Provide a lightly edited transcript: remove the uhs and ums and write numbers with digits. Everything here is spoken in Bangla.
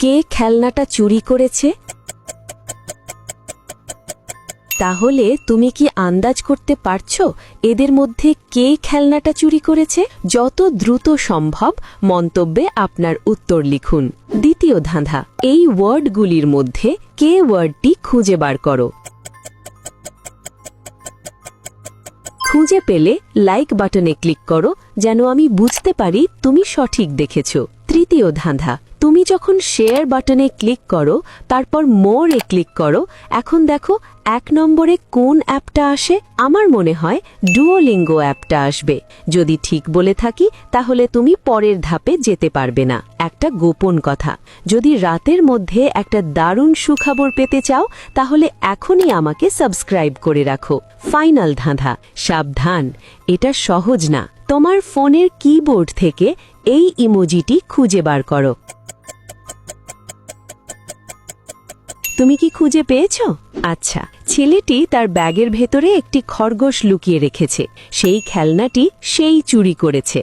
কে খেলনাটা চুরি করেছে? তাহলে তুমি কি আন্দাজ করতে পারছো এদের মধ্যে কে খেলনাটা চুরি করেছে? যত দ্রুত সম্ভব মন্তব্যে আপনার উত্তর লিখুন। দ্বিতীয় ধাঁধা, এই ওয়ার্ডগুলির মধ্যে কে ওয়ার্ডটি খুঁজে বার করো। খুঁজে পেলে লাইক বাটনে ক্লিক করো, যেন আমি বুঝতে পারি তুমি সঠিক দেখেছ। তৃতীয় ধাঁধা, তুমি যখন শেয়ার বাটনে ক্লিক করো তারপর মোরে ক্লিক করো, এখন দেখো 1 নম্বরে কোন অ্যাপটা আসে? আমার মনে হয় ডুওলিঙ্গো অ্যাপটা আসবে। যদি ঠিক বলে থাকি তাহলে তুমি পরের ধাপে যেতে পারবে না। একটা গোপন কথা, যদি রাতের মধ্যে একটা দারুণ সুখবর পেতে চাও তাহলে এখনই আমাকে সাবস্ক্রাইব করে রাখো। ফাইনাল ধাঁধা, সাবধান, এটা সহজ না। তোমার ফোনের কিবোর্ড থেকে এই ইমোজিটি খুঁজে বার করো। তুমি কি খুঁজে পেয়েছো? আচ্ছা, ছেলেটি তার ব্যাগের ভেতরে একটি খরগোশ লুকিয়ে রেখেছে। সেই খেলনাটি সেই চুরি করেছে।